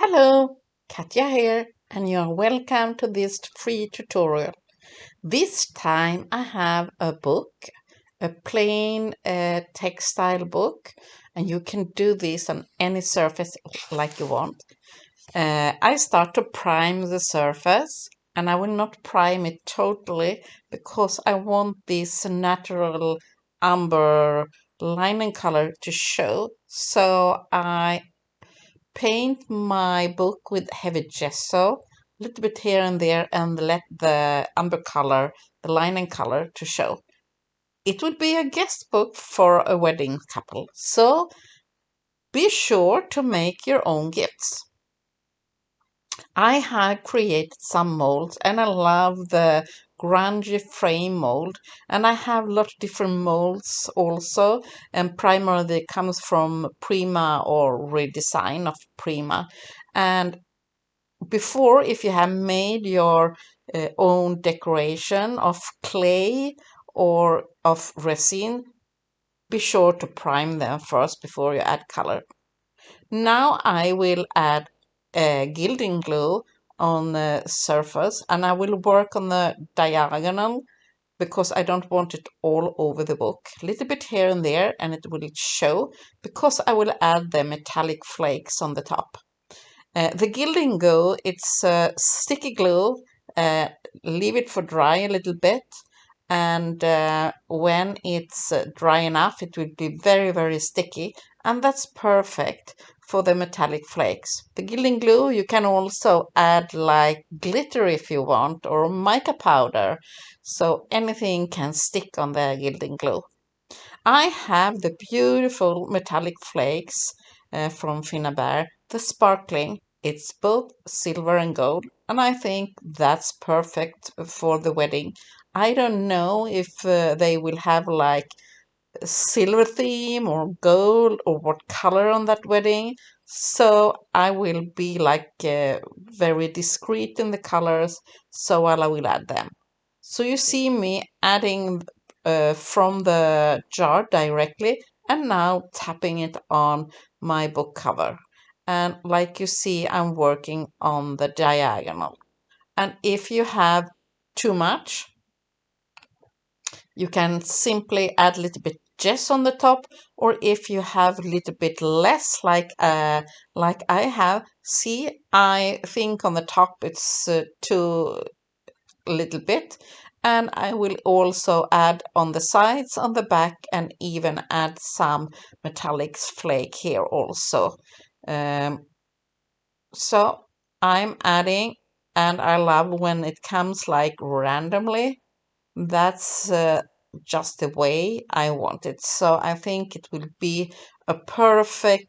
Hello, Katja here, and you're welcome to this free tutorial. This time I have a book, a plain textile book, and you can do this on any surface like you want. I start to prime the surface, and I will not prime it totally because I want this natural amber lining color to show. So I paint my book with heavy gesso, a little bit here and there, and let the umber color, the lining color, to show. It would be a guest book for a wedding couple, so be sure to make your own gifts. I have created some molds, and I love the Grungy frame mold, and I have a lot of different molds also, and primarily comes from Prima or redesign of Prima. And before, if you have made your own decoration of clay or of resin, be sure to prime them first before you add color. Now I will add gilding glue on the surface, and I will work on the diagonal because I don't want it all over the book. A little bit here and there, and it will show because I will add the metallic flakes on the top. The gilding glue, it's sticky glue. Leave it for dry a little bit, and when it's dry enough, it will be very, very sticky, and that's perfect for the metallic flakes. The gilding glue, you can also add like glitter if you want, or mica powder, so anything can stick on the gilding glue. I have the beautiful metallic flakes from Finnabair, the sparkling. It's both silver and gold, and I think that's perfect for the wedding. I don't know if they will have like a silver theme or gold or what color on that wedding. So I will be like very discreet in the colors, so I will add them. So you see me adding from the jar directly and now tapping it on my book cover. And like you see, I'm working on the diagonal. And if you have too much, you can simply add a little bit gesso on the top, or if you have a little bit less, like I have, see, I think on the top it's too little bit, and I will also add on the sides, on the back, and even add some metallic flake here also. So I'm adding, and I love when it comes like randomly. That's just the way I want it. So I think it will be a perfect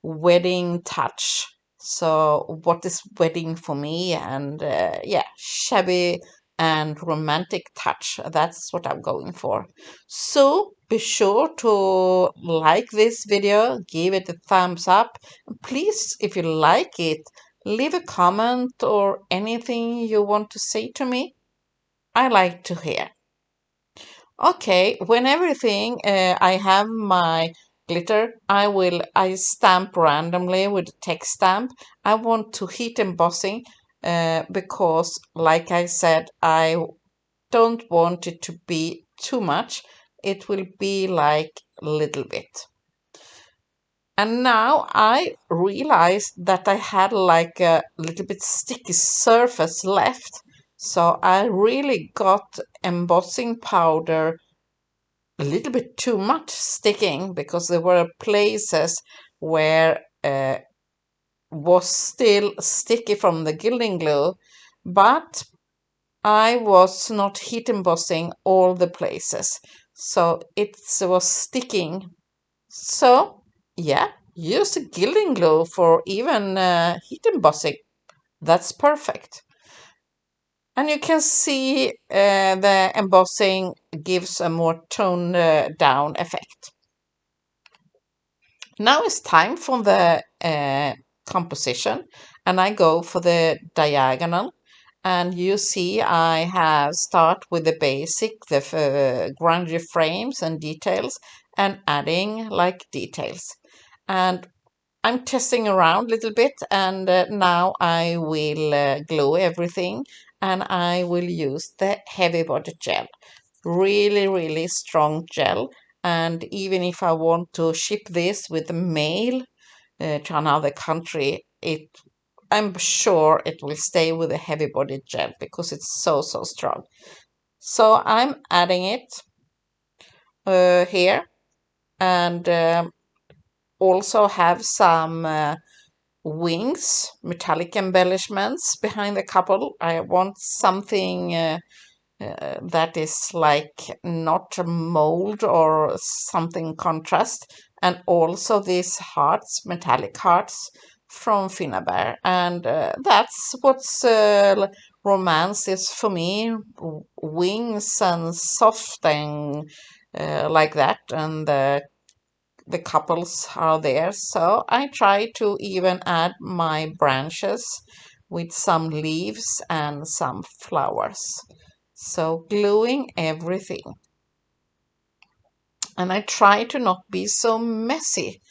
wedding touch. So what is wedding for me? And yeah, shabby and romantic touch. That's what I'm going for. So be sure to like this video, give it a thumbs up. Please, if you like it, leave a comment or anything you want to say to me. I like to hear. Okay, when everything I have my glitter, I stamp randomly with a text stamp. I want to heat embossing because, like I said, I don't want it to be too much. It will be like a little bit. And now I realized that I had like a little bit sticky surface left. So I really got embossing powder a little bit too much sticking because there were places where was still sticky from the gilding glue, but I was not heat embossing all the places. So it was sticking. So yeah, use a gilding glue for even heat embossing. That's perfect. And you can see the embossing gives a more toned down effect. Now it's time for the composition, and I go for the diagonal. And you see I have start with the basic, the grungy frames and details, and adding like details. And I'm testing around a little bit, and now I will glue everything, and I will use the heavy body gel. Really, really strong gel. And even if I want to ship this with mail to another country, I'm sure it will stay with a heavy body gel because it's so, so strong. So I'm adding it here, and also have some wings, metallic embellishments behind the couple. I want something that is like not a mold or something contrast, and also these hearts, metallic hearts from Finnabair, and that's what's romance is for me, wings and soft and like that, and the couples are there. So I try to even add my branches with some leaves and some flowers. So gluing everything. And I try to not be so messy.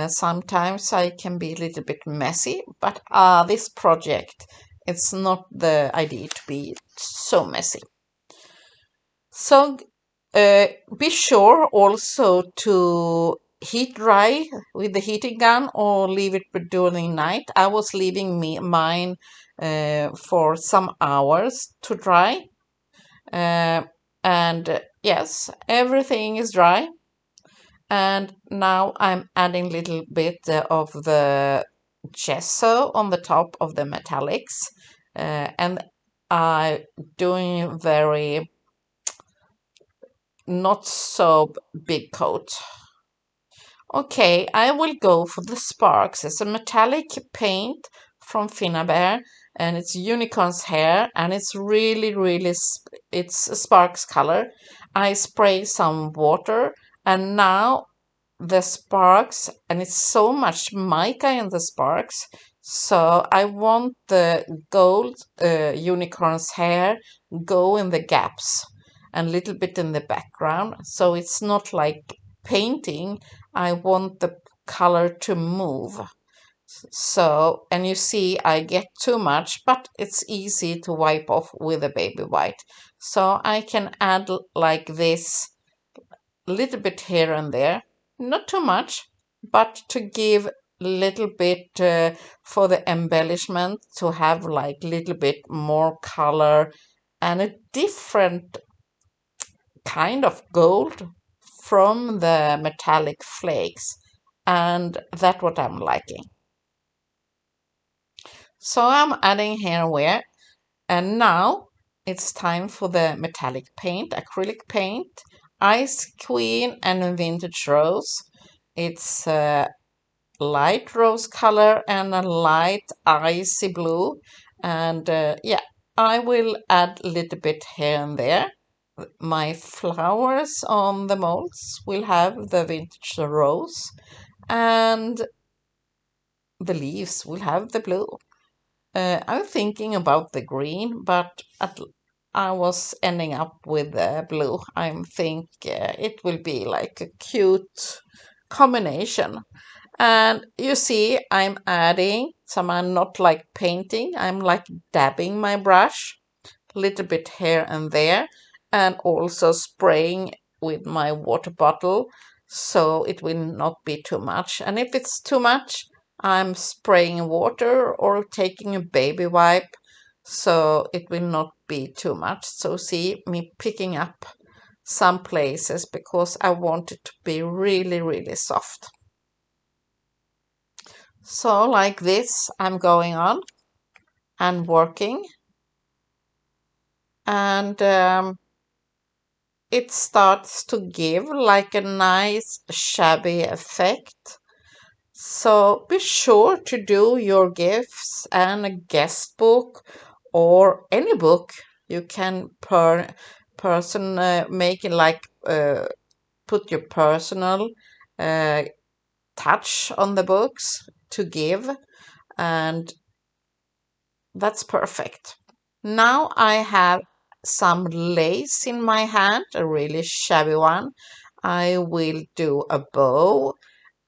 Sometimes I can be a little bit messy, but this project, it's not the idea to be so messy. So be sure also to heat dry with the heating gun or leave it during night. I was leaving mine for some hours to dry. And yes, everything is dry. And now I'm adding a little bit of the gesso on the top of the metallics. And I'm doing very not so big coat. Okay, I will go for the sparks. It's a metallic paint from Finnabair, and it's unicorn's hair, and it's really, really, it's a sparks color. I spray some water, and now the sparks, and it's so much mica in the sparks. So I want the gold unicorn's hair go in the gaps and a little bit in the background. So it's not like painting. I want the color to move. So, and you see I get too much, but it's easy to wipe off with a baby white. So I can add like this a little bit here and there, not too much, but to give a little bit for the embellishment, to have like a little bit more color and a different kind of gold from the metallic flakes, and that's what I'm liking. So I'm adding here where, and now it's time for the metallic paint, acrylic paint, Ice Queen and Vintage Rose. It's a light rose color and a light icy blue, and yeah, I will add a little bit here and there. My flowers on the molds will have the vintage rose, and the leaves will have the blue. I'm thinking about the green, but I was ending up with the blue. I think it will be like a cute combination. And you see, I'm adding some. I'm not like painting. I'm like dabbing my brush a little bit here and there, and also spraying with my water bottle so it will not be too much. And if it's too much, I'm spraying water or taking a baby wipe so it will not be too much. So see me picking up some places because I want it to be really, really soft. So like this, I'm going on and working, and it starts to give like a nice shabby effect. So be sure to do your gifts and a guest book or any book you can make it like put your personal uh, touch on the books to give, and that's perfect. Now I have some lace in my hand, a really shabby one. I will do a bow,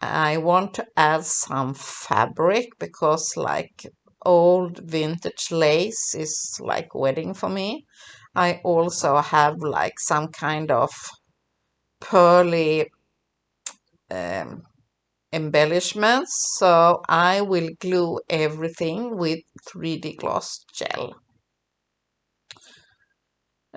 I want to add some fabric because like old vintage lace is like wedding for me. I also have like some kind of pearly embellishments, so I will glue everything with 3D gloss gel.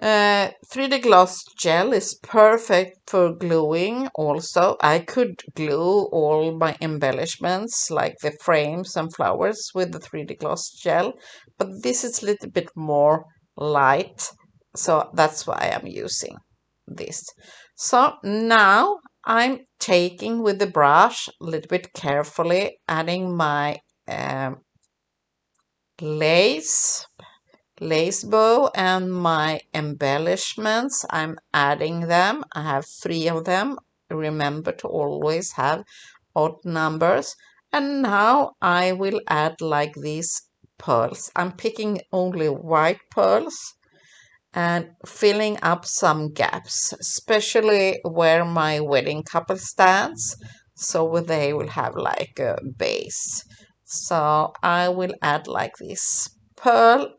3D gloss gel is perfect for gluing also. I could glue all my embellishments like the frames and flowers with the 3D gloss gel, but this is a little bit more light, so that's why I'm using this. So now I'm taking with the brush a little bit carefully, adding my lace bow and my embellishments. I'm adding them. I have 3 of them. Remember to always have odd numbers. And now I will add like these pearls. I'm picking only white pearls and filling up some gaps, especially where my wedding couple stands, so they will have like a base. So I will add like this pearl,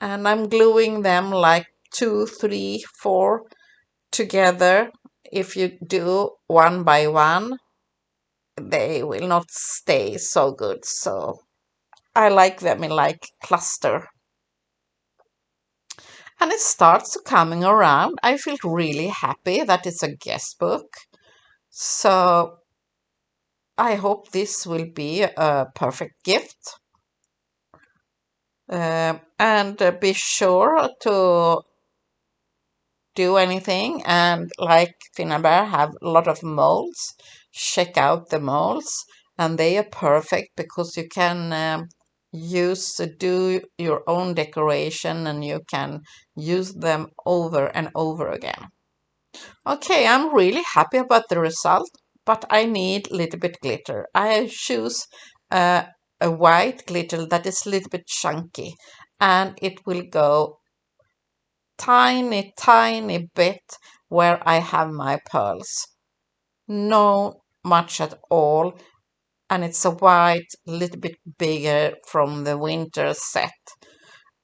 and I'm gluing them like 2, 3, 4 together. If you do one by one, they will not stay so good. So I like them in like cluster. And it starts coming around. I feel really happy that it's a guest book. So I hope this will be a perfect gift. And be sure to do anything, and like Finnabair have a lot of molds. Check out the molds, and they are perfect because you can do your own decoration, and you can use them over and over again. Okay, I'm really happy about the result, but I need a little bit glitter. I choose a white glitter that is a little bit chunky, and it will go tiny bit where I have my pearls. No much at all, and it's a white, little bit bigger from the winter set.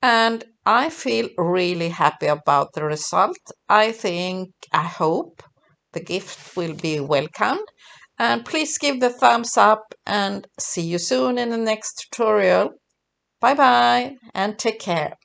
And I feel really happy about the result. I hope the gift will be welcomed. And please give the thumbs up, and see you soon in the next tutorial. Bye bye and take care.